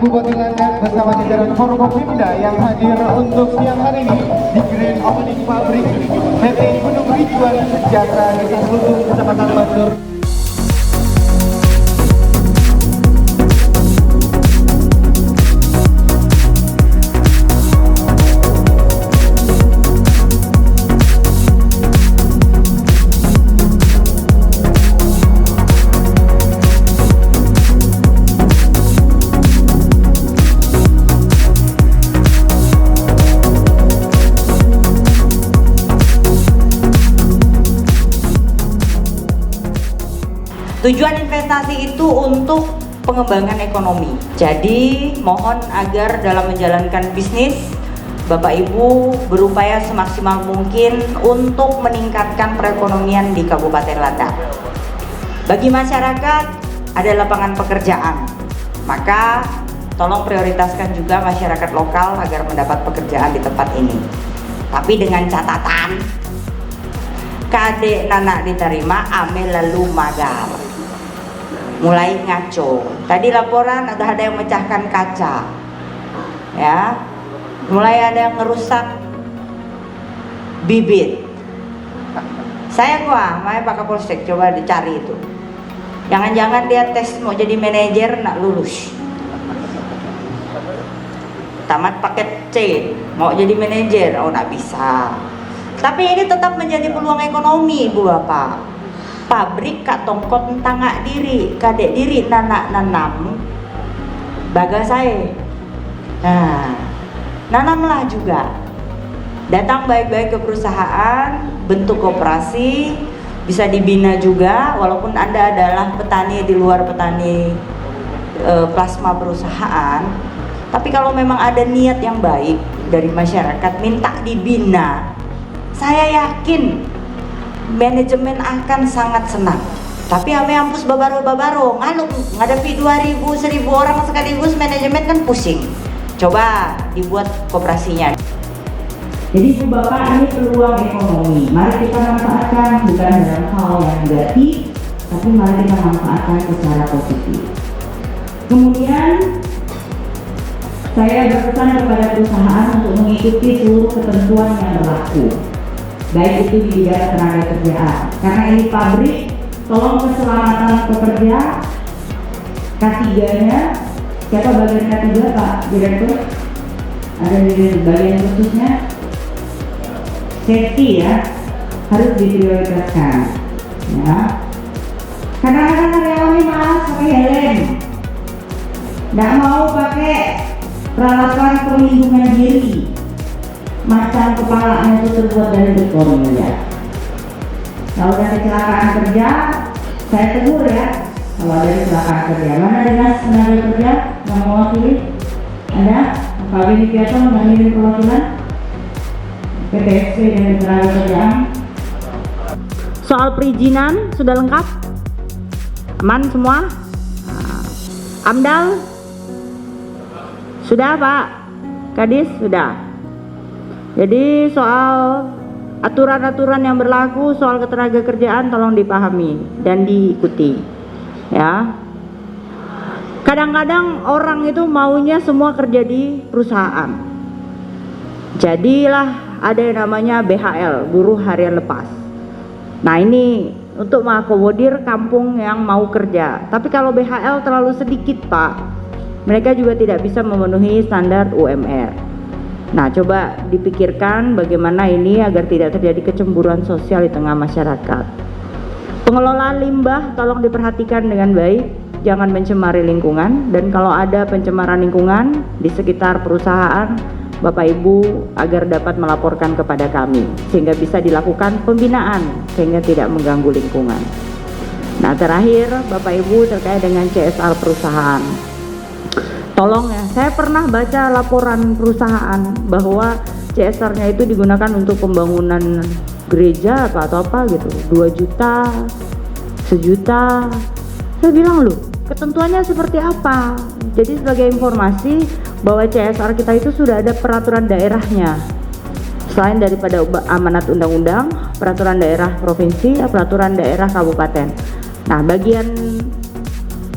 Bupati Landak bersama jajaran Forkopimda yang hadir untuk siang hari ini di Grand Opening Pabrik PT Gunung Ridwan Sejahtera Desa Selutung, Kecamatan Bandur. Tujuan investasi itu untuk pengembangan ekonomi. Jadi mohon agar dalam menjalankan bisnis Bapak Ibu berupaya semaksimal mungkin untuk meningkatkan perekonomian di Kabupaten Landak. Bagi masyarakat ada lapangan pekerjaan, maka tolong prioritaskan juga masyarakat lokal agar mendapat pekerjaan di tempat ini. Tapi dengan catatan, kadek nanak diterima, ame lalu magar. Mulai ngaco. Tadi laporan ada yang mecahkan kaca, ya. Mulai ada yang ngerusak bibit. Saya makanya Pak Kapolsek coba dicari itu. Jangan-jangan dia tes mau jadi manajer nak lulus. Tamat paket C, mau jadi manajer, oh nak bisa. Tapi ini tetap menjadi peluang ekonomi, Bu Bapak. Pabrik kak tongkot tangak diri, kadek diri nanak nanam baga saya. Nah, nanamlah juga. Datang baik-baik ke perusahaan, bentuk koperasi, bisa dibina juga. Walaupun Anda adalah petani di luar petani plasma perusahaan, tapi kalau memang ada niat yang baik dari masyarakat minta dibina, saya yakin manajemen akan sangat senang. Tapi ame ampus babaro ngadepi 2.000 1.000 orang sekaligus, manajemen kan pusing. Coba dibuat koperasinya. Jadi Bu Bapak, ini peluang ekonomi. Mari kita manfaatkan bukan dalam hal yang negatif, tapi mari kita manfaatkan secara positif. Kemudian saya berpesan kepada perusahaan untuk mengikuti seluruh ketentuan yang berlaku, baik itu di bidang tenaga kerjaan. Karena ini pabrik, tolong keselamatan pekerja. K3-nya, siapa bagian K3 Pak Direktur? Ada di bagian khususnya safety ya, harus diprioritaskan ya. Kadang-kadang karyawannya malas pakai helm, nggak mau pakai peralatan perlindungan diri, macam kepalanya itu terbuat dari beton ya. Kalau ada kecelakaan kerja, saya tegur ya. Kalau ada kecelakaan kerja, mana dinas tenaga kerja yang mewakili? Ada? Pak Beni Piato mengirim perwakilan PTSP dan tenaga kerjaan. Soal perizinan sudah lengkap? Aman semua? AMDAL? Sudah Pak? Kadis? Sudah. Jadi soal aturan-aturan yang berlaku soal ketenaga kerjaan tolong dipahami dan diikuti ya. Kadang-kadang orang itu maunya semua kerja di perusahaan. Jadilah ada yang namanya BHL, buruh harian lepas. Nah ini untuk mengakomodir kampung yang mau kerja. Tapi kalau BHL terlalu sedikit Pak, mereka juga tidak bisa memenuhi standar UMR. Nah, coba dipikirkan bagaimana ini agar tidak terjadi kecemburuan sosial di tengah masyarakat. Pengelolaan limbah tolong diperhatikan dengan baik, jangan mencemari lingkungan, dan kalau ada pencemaran lingkungan di sekitar perusahaan, Bapak Ibu agar dapat melaporkan kepada kami sehingga bisa dilakukan pembinaan sehingga tidak mengganggu lingkungan. Nah, terakhir Bapak Ibu terkait dengan CSR perusahaan. Tolong ya, saya pernah baca laporan perusahaan bahwa CSR-nya itu digunakan untuk pembangunan gereja atau apa gitu, 2 juta, 1 juta. Saya bilang loh, ketentuannya seperti apa? Jadi sebagai informasi bahwa CSR kita itu sudah ada peraturan daerahnya. Selain daripada amanat undang-undang, peraturan daerah provinsi, peraturan daerah kabupaten. Nah, bagian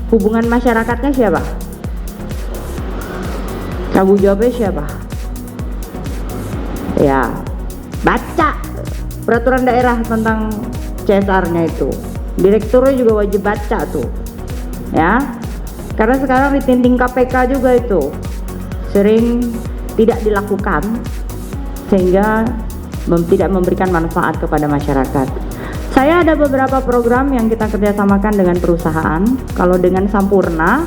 hubungan masyarakatnya siapa? Tanggung jawabnya siapa? Ya, baca peraturan daerah tentang CSR-nya itu. Direkturnya juga wajib baca tuh. Ya. Karena sekarang di dinding KPK juga itu sering tidak dilakukan sehingga tidak memberikan manfaat kepada masyarakat. Saya ada beberapa program yang kita kerjasamakan dengan perusahaan. Kalau dengan Sampurna,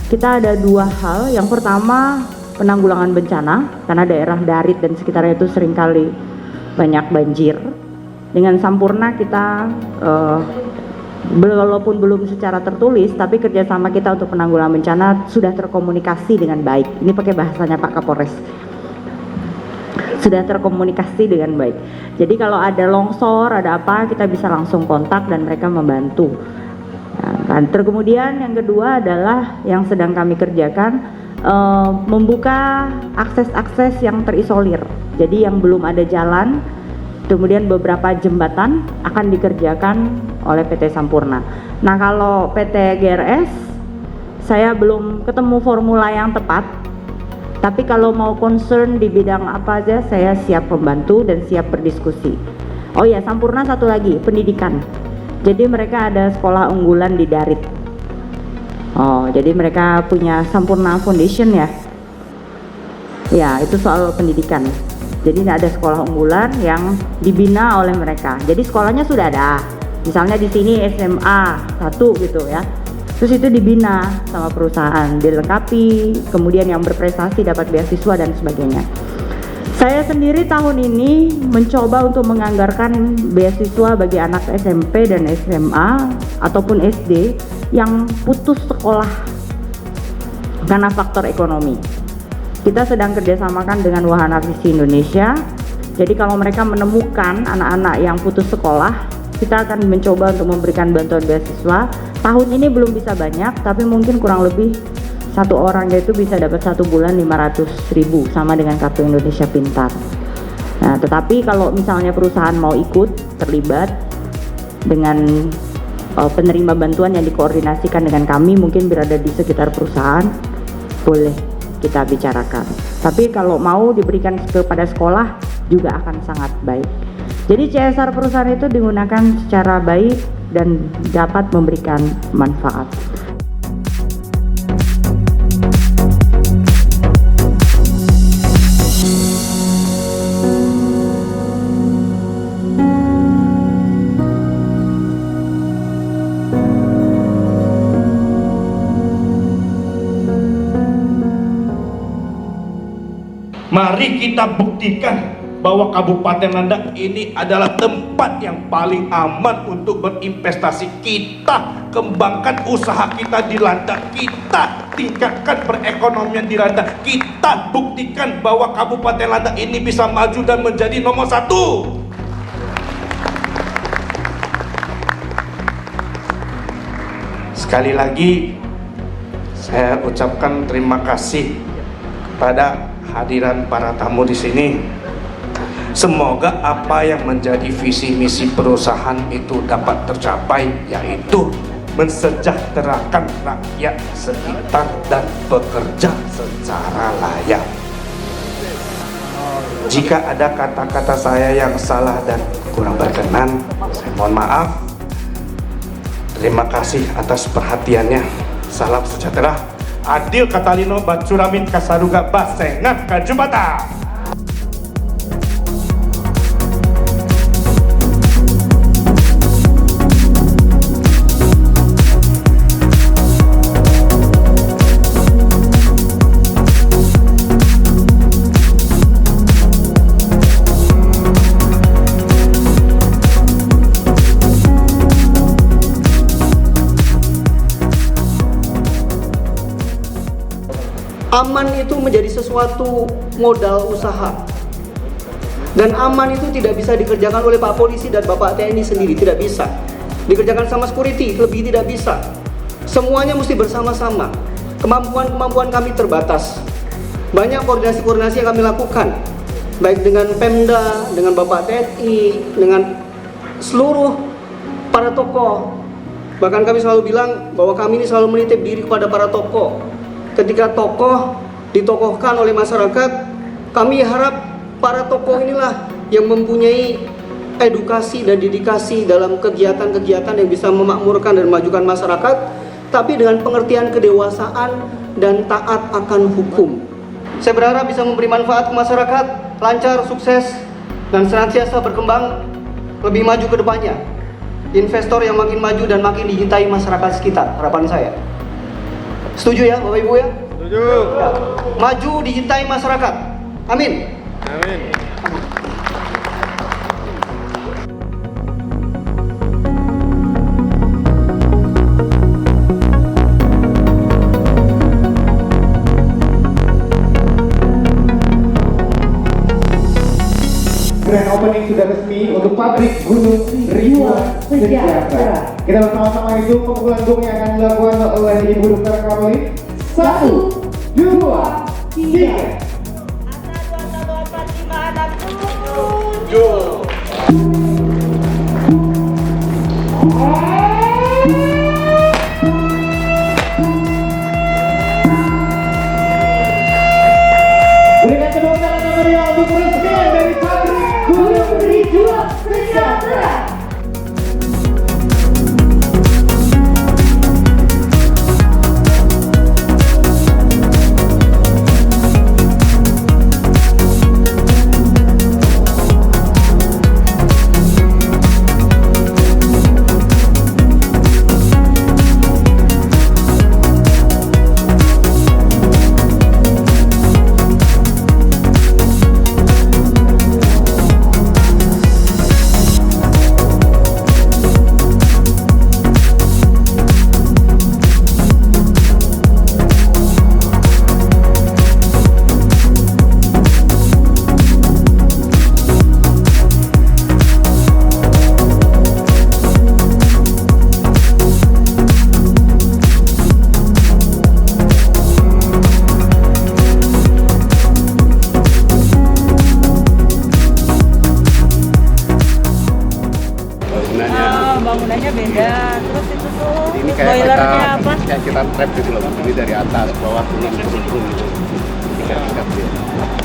kita ada dua hal. Yang pertama, penanggulangan bencana, karena daerah Darit dan sekitarnya itu seringkali banyak banjir. Dengan Sampurna kita, walaupun belum secara tertulis, tapi kerjasama kita untuk penanggulangan bencana sudah terkomunikasi dengan baik. Ini pakai bahasanya Pak Kapolres. Sudah terkomunikasi dengan baik. Jadi kalau ada longsor, ada apa, kita bisa langsung kontak dan mereka membantu. Nah, dan kemudian yang kedua adalah yang sedang kami kerjakan, membuka akses-akses yang terisolir. Jadi yang belum ada jalan, kemudian beberapa jembatan akan dikerjakan oleh PT Sampurna. Nah kalau PT GRS, saya belum ketemu formula yang tepat. Tapi kalau mau concern di bidang apa aja, saya siap membantu dan siap berdiskusi. Oh ya, Sampurna satu lagi, pendidikan. Jadi mereka ada sekolah unggulan di Darit. Oh, jadi mereka punya Sampurna Foundation ya. Ya, itu soal pendidikan. Jadi ada sekolah unggulan yang dibina oleh mereka. Jadi sekolahnya sudah ada. Misalnya di sini SMA 1 gitu ya. Terus itu dibina sama perusahaan, dilengkapi, kemudian yang berprestasi dapat beasiswa dan sebagainya. Saya sendiri tahun ini mencoba untuk menganggarkan beasiswa bagi anak SMP dan SMA ataupun SD yang putus sekolah karena faktor ekonomi. Kita sedang kerjasamakan dengan Wahana Visi Indonesia. Jadi kalau mereka menemukan anak-anak yang putus sekolah, kita akan mencoba untuk memberikan bantuan beasiswa. Tahun ini belum bisa banyak, tapi mungkin kurang lebih satu orang itu bisa dapat 1 bulan 500.000 sama dengan Kartu Indonesia Pintar. Nah, tetapi kalau misalnya perusahaan mau ikut terlibat dengan penerima bantuan yang dikoordinasikan dengan kami, mungkin berada di sekitar perusahaan, boleh kita bicarakan. Tapi kalau mau diberikan kepada sekolah juga akan sangat baik. Jadi CSR perusahaan itu digunakan secara baik dan dapat memberikan manfaat. Mari kita buktikan bahwa Kabupaten Landak ini adalah tempat yang paling aman untuk berinvestasi. Kita kembangkan usaha kita di Landak, kita tingkatkan perekonomian di Landak, kita buktikan bahwa Kabupaten Landak ini bisa maju dan menjadi nomor 1. Sekali lagi saya ucapkan terima kasih kepada hadiran para tamu di sini. Semoga apa yang menjadi visi misi perusahaan itu dapat tercapai, yaitu mensejahterakan rakyat sekitar dan bekerja secara layak. Jika ada kata-kata saya yang salah dan kurang berkenan, saya mohon maaf. Terima kasih atas perhatiannya. Salam sejahtera. Adil Katalino Batsuramin Kasaruga Basengat Kajubata. Aman itu menjadi sesuatu modal usaha. Dan aman itu tidak bisa dikerjakan oleh Pak Polisi dan Bapak TNI sendiri, tidak bisa. Dikerjakan sama security, lebih tidak bisa. Semuanya mesti bersama-sama. Kemampuan kami terbatas. Banyak koordinasi-koordinasi yang kami lakukan, baik dengan Pemda, dengan Bapak TNI, dengan seluruh para tokoh. Bahkan kami selalu bilang bahwa kami ini selalu menitip diri kepada para tokoh. Ketika tokoh ditokohkan oleh masyarakat. Kami harap para tokoh inilah yang mempunyai edukasi dan dedikasi dalam kegiatan-kegiatan yang bisa memakmurkan dan memajukan masyarakat, tapi dengan pengertian kedewasaan dan taat akan hukum. Saya berharap bisa memberi manfaat ke masyarakat, lancar, sukses, dan senantiasa berkembang, lebih maju ke depannya. Investor yang makin maju dan makin dicintai masyarakat sekitar, harapan saya. Setuju ya Bapak Ibu ya? Setuju. Ya. Maju dicintai masyarakat. Amin. Amin. Grand opening sudah resmi untuk pabrik Gunung Rijuan Sejahtera. Kita bersama-sama itu pemukulan gong yang akan dilakukan oleh Ibu Dr. Karolin. 1, 2, 3. Berikan tepuk tangan yang meriah untuk peresmian dari pabrik Gunung Rijuan Sejahtera. Bangunannya beda, terus itu tuh Ini kayak boilernya apa? kita trap gitu loh. Ini dari atas, bawah, turun gitu. Ikat-ikat dia.